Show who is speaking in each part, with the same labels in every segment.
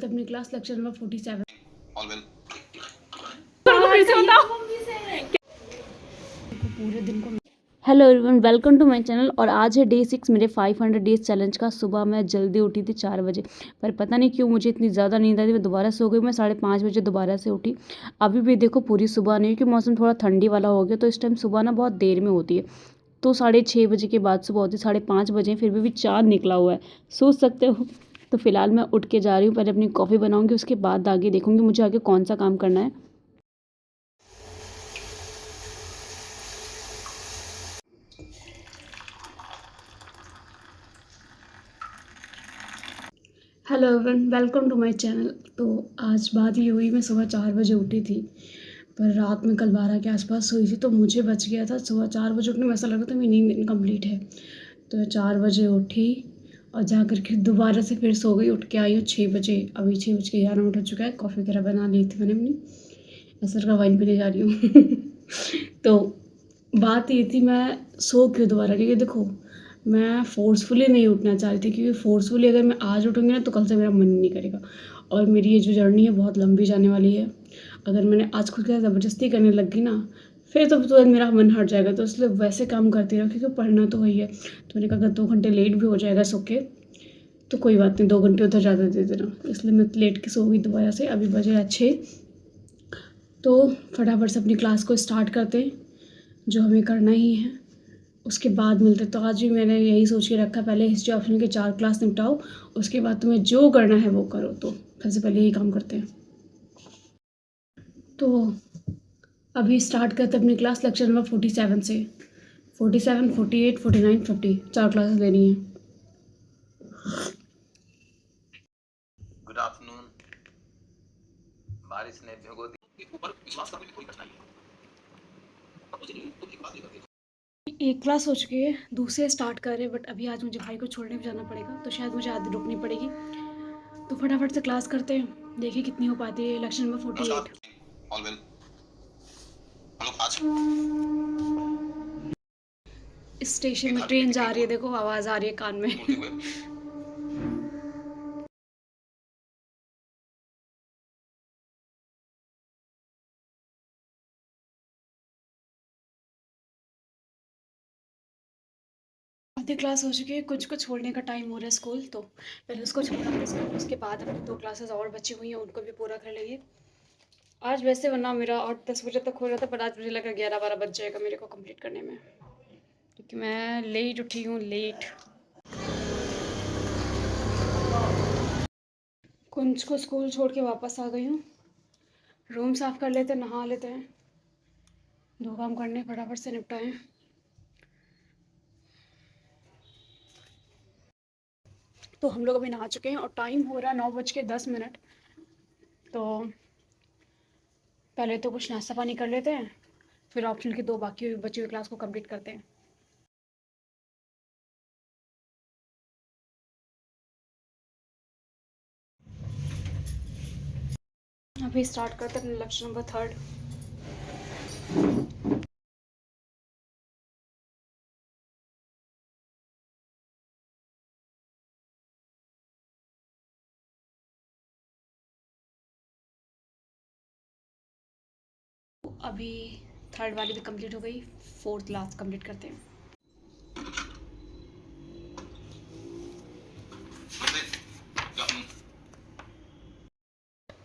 Speaker 1: अपनी class lecture number 47।
Speaker 2: All well.
Speaker 1: पूरे दिन को hello everyone, welcome to my channel. और आज है डे 6 मेरे 500 डेज चैलेंज का। सुबह मैं जल्दी उठी थी 4 बजे, पर पता नहीं क्यों मुझे इतनी ज़्यादा नींद आई थी, मैं दोबारा सो गई। मैं 5:30 बजे दोबारा से उठी। अभी भी देखो पूरी सुबह नहीं, क्योंकि मौसम थोड़ा ठंडी वाला हो गया, तो इस टाइम सुबह ना बहुत देर में होती है। तो 6:30 बजे के बाद सुबह होती है, 5:30 बजे, फिर भी चाँद निकला हुआ है, सोच सकते हो। तो फिलहाल मैं उठ के जा रही हूँ, पहले अपनी कॉफ़ी बनाऊँगी, उसके बाद आगे देखूँगी मुझे आगे कौन सा काम करना है। Hello everyone, welcome to my channel. तो आज बात ये हुई, मैं सुबह 4 बजे उठी थी, पर रात में कल 12 के आसपास सोई थी, तो मुझे बच गया था सुबह 4 बजे उठने में। ऐसा लगा था मेरी नींद इनकम्प्लीट है। तो मैं 4 बजे उठी और जा कर के दोबारा से फिर सो गई। उठ के आई हूँ 6 बजे, अभी 6:11 हो चुका है। कॉफ़ी वगैरह बना ली थी मैंने अपनी, असर का वाइन पीने जा रही हूँ। तो बात ये थी, मैं सो क्यों दोबारा, क्योंकि देखो मैं फ़ोर्सफुली नहीं उठना चाह रही थी, क्योंकि फ़ोर्सफुली अगर मैं आज उठूँगी ना तो कल से मेरा मन नहीं करेगा। और मेरी ये जो जर्नी है बहुत लंबी जाने वाली है। अगर मैंने आज खुद के साथ ज़बरदस्ती करने लग गई ना, फिर तो तुरंत मेरा मन हट जाएगा। तो इसलिए वैसे काम करती रहो, क्योंकि पढ़ना तो वही है। तो मैंने कहा अगर 2 घंटे लेट भी हो जाएगा सो के, तो कोई बात नहीं, 2 घंटे उधर ज़्यादा दे देना। इसलिए मैं लेट के सो गई दोबारा से। अभी बजे 6, तो फटाफट से अपनी क्लास को स्टार्ट करते हैं, जो हमें करना ही है। उसके बाद मिलते। तो आज भी मैंने यही सोच के रखा, पहले हिस्ट्री ऑप्शन के 4 क्लास निपटाओ, उसके बाद तुम्हें जो करना है वो करो। तो सबसे पहले यही काम करते हैं। तो अभी स्टार्ट करते अपनी क्लास लेक्चर नंबर 47 से। 47, 48, 49, 50 4 क्लासेस लेनी है।
Speaker 2: Good afternoon. बारिश ने भिगो दी ऊपर, विश्वास करने में कोई कठिनाई है। अब मुझे नहीं, तुम एक बात देखो।
Speaker 1: एक क्लास हो चुकी है, दूसरे स्टार्ट कर रहे हैं, बट अभी आज मुझे भाई को छोड़ने भी जाना पड़ेगा, तो शायद मुझे आधी रुकनी पड़ेगी। तो फटाफट से क्लास करते हैं, देखिए कितनी हो पाती है। Lecture number 48।
Speaker 2: All well. हम लोग आज
Speaker 1: स्टेशन में ट्रेन जा रही है, देखो आवाज़ आ रही है कान में।
Speaker 2: बोलते हुए
Speaker 1: आधी क्लास हो चुकी है, कुछ को छोड़ने का टाइम हो रहा है स्कूल, तो पहले उसको छोड़ा स्कूल, उसके बाद अपनी 2 क्लासेस और बची हुई हैं, उनको भी पूरा कर लेंगे आज। वैसे वरना मेरा 8-10 बजे तक हो रहा था, पर आज मुझे लगा 11-12 बज जाएगा मेरे को कंप्लीट करने में, क्योंकि मैं लेट उठी हूँ, लेट। कुंज को स्कूल छोड़ के वापस आ गई हूँ। रूम साफ़ कर लेते, नहा लेते हैं, 2 काम करने फटाफट से निपटाएं। तो हम लोग अभी नहा चुके हैं और टाइम हो रहा है 9:10। तो पहले तो कुछ नाश्ता पानी कर लेते हैं, फिर ऑप्शनल की 2 बाकी बची हुई क्लास को कंप्लीट करते हैं। अभी स्टार्ट करते हैं अपने लेक्चर नंबर 3। अभी 3rd वाली भी कंप्लीट हो गई, 4th लास्ट कंप्लीट करते हैं।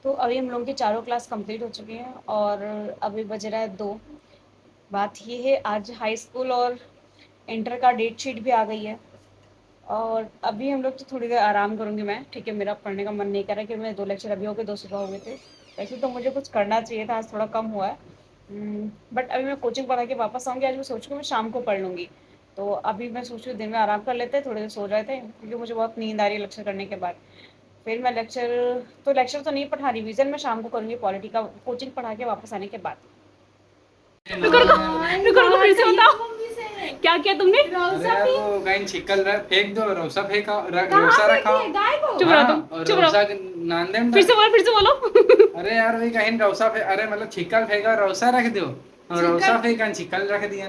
Speaker 1: तो अभी हम लोगों की चारों क्लास कंप्लीट हो चुकी हैं और अभी बज रहा है 2। बात ये है, आज हाई स्कूल और इंटर का डेट शीट भी आ गई है, और अभी हम लोग तो थोड़ी देर आराम करूँगी मैं। ठीक है, मेरा पढ़ने का मन नहीं कर रहा, कि मेरे 2 लेक्चर अभी हो गए, 2 सुबह हो गए थे। वैसे तो मुझे कुछ करना चाहिए था, आज थोड़ा कम हुआ है, बट अभी मैं कोचिंग पढ़ा के वापस आऊँगी। आज मैं सोच रही हूँ मैं शाम को पढ़ लूँगी। तो अभी मैं सोच रही हूँ दिन में आराम कर लेते हैं, थोड़ी देर सो जाते हैं, क्योंकि मुझे बहुत नींद आ रही है लेक्चर करने के बाद। फिर मैं लेक्चर तो नहीं पढ़ा, रिवीजन मैं शाम को करूँगी पॉलिटी का, कोचिंग पढ़ा के वापस आने के बाद। रुको रुको रुको रुको, फिर से बताओ क्या किया तुमने?
Speaker 3: अरे वो गाय छिकल फेंक दो, रोसा फेंका, रोसा रखा।
Speaker 1: चुप रहो तुम, चुप रहो।
Speaker 3: रोसा नांदे में
Speaker 1: फिर से बोलो।
Speaker 3: अरे यार वही कहीं रोसा फे अरे मतलब छिकल फेंका, रोसा रख दो, रोसा फेंका छिकल रख दिया।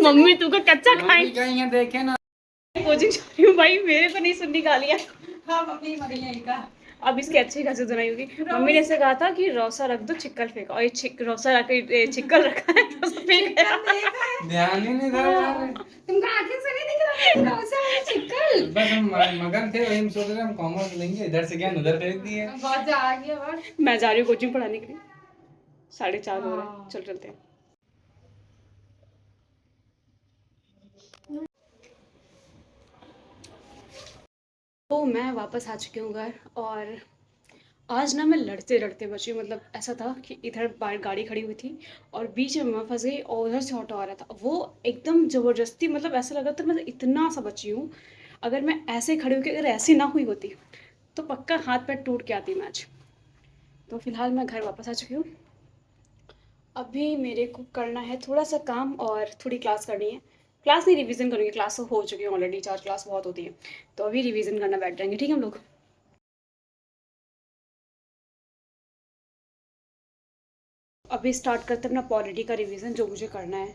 Speaker 1: मम्मी तू का कच्चा खाए।
Speaker 3: कहीं देखे ना।
Speaker 1: कोचिंग जा रही हूँ भाई, मेरे तो नहीं सुननी गालियाँ।
Speaker 4: हाँ मम्मी मरी यहीं का।
Speaker 1: अब इसकी अच्छी खासी सुनाई होगी। मम्मी ने ऐसे कहा था कि रौसा रख दो, चिक्कल फेंका, और ये रौसा रख के चिक्कल रखा है, रौसा फेंक है।
Speaker 3: ध्यान ही नहीं था यार।
Speaker 4: तुमको आंखें से नहीं दिख रहा रौसा वाला चिक्कल?
Speaker 3: बस हम मगन थे, वही हम सोच रहे हम कॉमर्स लेंगे, इधर से ज्ञान उधर फेंक दिए।
Speaker 4: बहुत आ गया बस।
Speaker 1: मैं जा रही हूँ कोचिंग पढ़ाने के लिए, 4:30 हो रहे हैं, चल चलते हैं। तो मैं वापस आ चुकी हूँ घर, और आज ना मैं लड़ते लड़ते बची हूँ। मतलब ऐसा था कि इधर बाहर गाड़ी खड़ी हुई थी और बीच में मैं फंस गई, और उधर से ऑटो आ रहा था, वो एकदम ज़बरदस्ती, मतलब ऐसा लगा था मैं इतना सा बची हूँ। अगर मैं ऐसे खड़ी होकर अगर ऐसे ना हुई होती तो पक्का हाथ पैर टूट के आती मैं आज। तो फिलहाल मैं घर वापस आ चुकी हूँ। अभी मेरे को करना है थोड़ा सा काम और थोड़ी क्लास करनी है। क्लास नहीं, रिवीजन करूँगी, क्लास तो हो चुकी है ऑलरेडी, 4 क्लास बहुत होती है, तो अभी रिवीजन करना बैठ जाएंगे, ठीक है हम लोग। अभी स्टार्ट करते हैं अपना पॉलिटी का रिवीजन, जो मुझे करना है।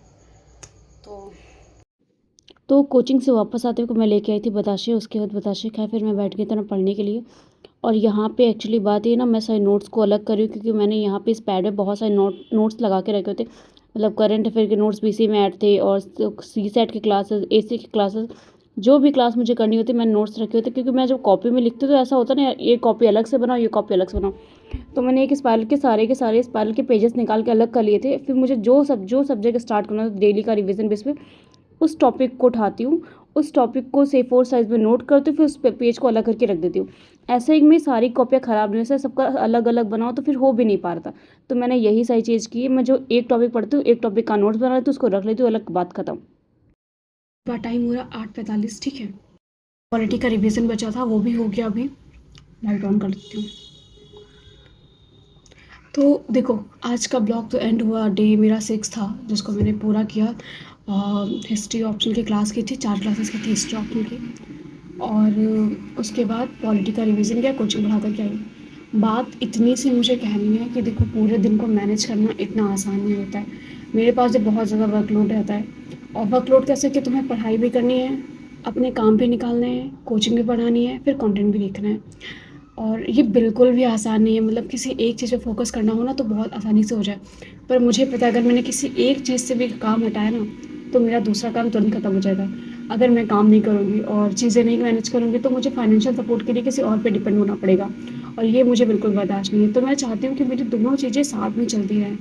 Speaker 1: तो कोचिंग से वापस आते हुए मैं लेके आई थी बताशे, उसके बाद बताशे खाए, फिर मैं बैठ गई था ना पढ़ने के लिए। और यहाँ पे एक्चुअली बात ये ना, मैं सारे नोट्स को अलग कर रही हूँ, क्योंकि मैंने यहाँ पे इस पैड में बहुत सारे नोट्स लगा के रखे होते, मतलब करंट अफेयर के नोट्स भी इसी में ऐड थे, और सी सेट के क्लासेस, AC की क्लासेस, जो भी क्लास मुझे करनी होती मैंने नोट्स रखे होते। क्योंकि मैं जब कॉपी में लिखती हूँ तो ऐसा होता है ना, ये कॉपी अलग से बनाओ, ये कॉपी अलग से बनाओ। तो मैंने एक स्पाइरल के सारे स्पाइरल के पेजेस निकाल के अलग कर लिए थे। फिर मुझे जो सब्जेक्ट स्टार्ट करना था डेली का रिविजन बेस पे, उस टॉपिक को उठाती हूँ, उस टॉपिक को A4 साइज़ में नोट करती हूँ, फिर उस पेज को अलग करके रख देती हूँ। ऐसे ही मेरी सारी कॉपियाँ ख़राब नहीं, से सबका अलग अलग बनाओ तो फिर हो भी नहीं पा रहा था। तो मैंने यही सारी चीज़ की है, मैं जो एक टॉपिक पढ़ती हूँ, एक टॉपिक का नोट्स बना लेती हूँ, उसको रख लेती हूँ, अलग, बात खत्म। टाइम हो रहा 8:45, ठीक है। पॉलिटी का रिविज़न बचा था वो भी हो गया। अभी लाइट ऑन कर लेती हूँ। तो देखो, आज का ब्लॉग तो एंड हुआ, डे मेरा 6 था जिसको मैंने पूरा किया। हिस्ट्री ऑप्शनल की क्लास की थी, 4 क्लासेस की थी हिस्ट्री ऑप्शनल की, और उसके बाद पॉलिटी का रिवीजन किया, कोचिंग पढ़ा कर के आई। बात इतनी सी मुझे कहनी है कि देखो, पूरे दिन को मैनेज करना इतना आसान नहीं होता है। मेरे पास जब बहुत ज़्यादा वर्कलोड रहता है, और वर्कलोड कैसे कि तुम्हें पढ़ाई भी करनी है, अपने काम भी निकालने हैं, कोचिंग भी पढ़ानी है, फिर कंटेंट भी लिखना है, और ये बिल्कुल भी आसान नहीं है। मतलब किसी एक चीज़ पे फोकस करना हो ना तो बहुत आसानी से हो जाए, पर मुझे पता है अगर मैंने किसी एक चीज़ से भी काम हटाया ना तो मेरा दूसरा काम तुरंत ख़त्म हो जाएगा। अगर मैं काम नहीं करूँगी और चीज़ें नहीं मैनेज करूँगी तो मुझे फाइनेंशियल सपोर्ट के लिए किसी और पे डिपेंड होना पड़ेगा, और ये मुझे बिल्कुल बर्दाश्त नहीं है। तो मैं चाहती हूँ कि मेरी दोनों चीज़ें साथ में चलती रहें,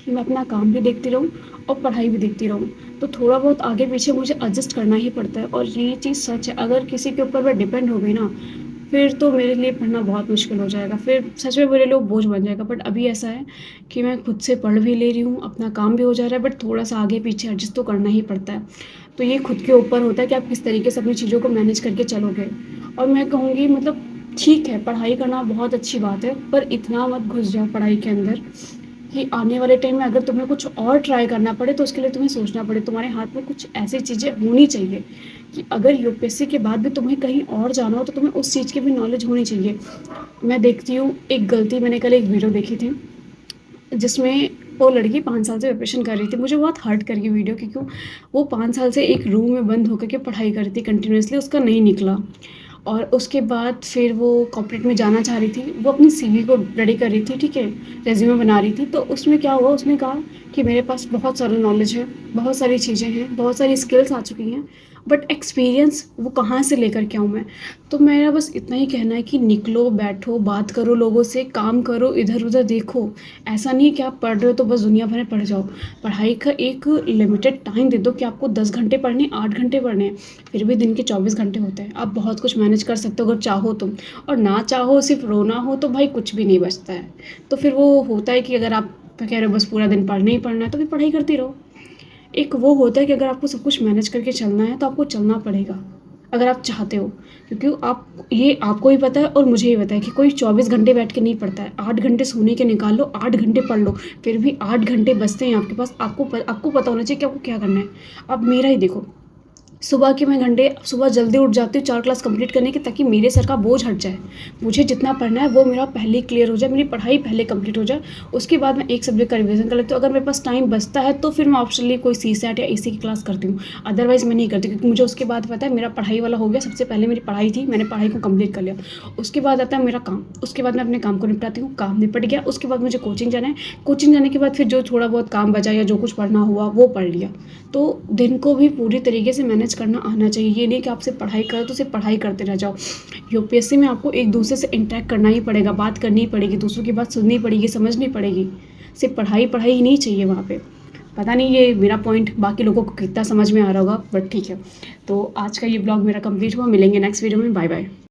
Speaker 1: कि मैं अपना काम भी देखती रहूँ और पढ़ाई भी देखती रहूँ। तो थोड़ा बहुत आगे पीछे मुझे एडजस्ट करना ही पड़ता है, और ये चीज़ सच है। अगर किसी के ऊपर मैं डिपेंड हो गई ना, फिर तो मेरे लिए पढ़ना बहुत मुश्किल हो जाएगा, फिर सच में मेरे लिए बोझ बन जाएगा। बट अभी ऐसा है कि मैं खुद से पढ़ भी ले रही हूँ, अपना काम भी हो जा रहा है, बट थोड़ा सा आगे पीछे एडजस्ट तो करना ही पड़ता है। तो ये खुद के ऊपर होता है कि आप किस तरीके से अपनी चीज़ों को मैनेज करके चलोगे। और मैं कहूँगी, मतलब ठीक है, पढ़ाई करना बहुत अच्छी बात है, पर इतना मत घुस जाओ पढ़ाई के अंदर कि आने वाले टाइम में अगर तुम्हें कुछ और ट्राई करना पड़े तो उसके लिए तुम्हें सोचना पड़े। तुम्हारे हाथ में कुछ ऐसी चीज़ें होनी चाहिए कि अगर UPSC के बाद भी तुम्हें कहीं और जाना हो तो तुम्हें उस चीज़ की भी नॉलेज होनी चाहिए। मैं देखती हूँ एक गलती, मैंने कल एक वीडियो देखी थी जिसमें वो लड़की 5 साल से प्रिपरेशन कर रही थी। मुझे बहुत हर्ट कर गई वीडियो, क्योंकि वो 5 साल से एक रूम में बंद होकर के पढ़ाई कर रही थी कंटिन्यूसली, उसका नहीं निकला। और उसके बाद फिर वो कॉर्पोरेट में जाना चाह रही थी, वो अपनी CV को रेडी कर रही थी, ठीक है, रेज्यूमे बना रही थी। तो उसमें क्या हुआ, उसने कहा कि मेरे पास बहुत सारा नॉलेज है, बहुत सारी चीज़ें हैं, बहुत सारी स्किल्स आ चुकी हैं, बट एक्सपीरियंस वो कहाँ से लेकर के आऊँ मैं। तो मेरा बस इतना ही कहना है कि निकलो, बैठो, बात करो लोगों से, काम करो, इधर उधर देखो। ऐसा नहीं कि आप पढ़ रहे हो तो बस दुनिया भर में पढ़ जाओ। पढ़ाई का एक लिमिटेड टाइम दे दो कि आपको 10 घंटे पढ़ने, 8 घंटे पढ़ने हैं, फिर भी दिन के 24 घंटे होते हैं। आप बहुत कुछ मैनेज कर सकते हो अगर चाहो तुम, और ना चाहो, सिर्फ रोना हो तो भाई कुछ भी नहीं बचता है। तो फिर वो होता है कि अगर आप कह रहे हो बस पूरा दिन पढ़ना ही पढ़ना है तो फिर पढ़ाई करती रहो। एक वो होता है कि अगर आपको सब कुछ मैनेज करके चलना है तो आपको चलना पड़ेगा, अगर आप चाहते हो। क्योंकि ये आपको भी पता है और मुझे भी पता है कि कोई 24 घंटे बैठ के नहीं पढ़ता है। 8 घंटे सोने के निकाल लो, 8 घंटे पढ़ लो, फिर भी 8 घंटे बचते हैं आपके पास। आपको पता होना चाहिए कि आपको क्या करना है। अब मेरा ही देखो, सुबह के मैं घंटे सुबह जल्दी उठ जाती हूँ 4 क्लास कंप्लीट करने की, ताकि मेरे सर का बोझ हट जाए। मुझे जितना पढ़ना है वो मेरा पहले क्लियर हो जाए, मेरी पढ़ाई पहले कंप्लीट हो जाए। उसके बाद मैं एक सब्जेक्ट का रिवीजन कर लेती हूँ। अगर मेरे पास टाइम बचता है तो फिर मैं ऑप्शनली कोई सीसैट या एसी की क्लास करती हूँ, अदरवाइज़ मैं नहीं करती, क्योंकि मुझे उसके बाद पता है मेरा पढ़ाई वाला हो गया। सबसे पहले मेरी पढ़ाई थी, मैंने पढ़ाई को कंप्लीट कर लिया। उसके बाद आता है मेरा काम, उसके बाद मैं अपने काम को निपटाती हूँ, काम निपट गया। उसके बाद मुझे कोचिंग जाना है, कोचिंग जाने के बाद फिर जो थोड़ा बहुत काम बचा या जो कुछ पढ़ना हुआ वो पढ़ लिया। तो दिन को भी पूरी तरीके से मैनेज करना आना चाहिए। ये नहीं कि आप सिर्फ पढ़ाई करो तो सिर्फ पढ़ाई करते रह जाओ। यूपीएससी में आपको एक दूसरे से इंटरेक्ट करना ही पड़ेगा, बात करनी ही पड़ेगी, दूसरों की बात सुननी पड़ेगी, समझनी पड़ेगी। सिर्फ पढ़ाई पढ़ाई ही नहीं चाहिए वहाँ पे। पता नहीं ये मेरा पॉइंट बाकी लोगों को कितना समझ में आ रहा होगा, बट ठीक है। तो आज का ये ब्लॉग मेरा कंप्लीट हुआ। मिलेंगे नेक्स्ट वीडियो में। Bye bye.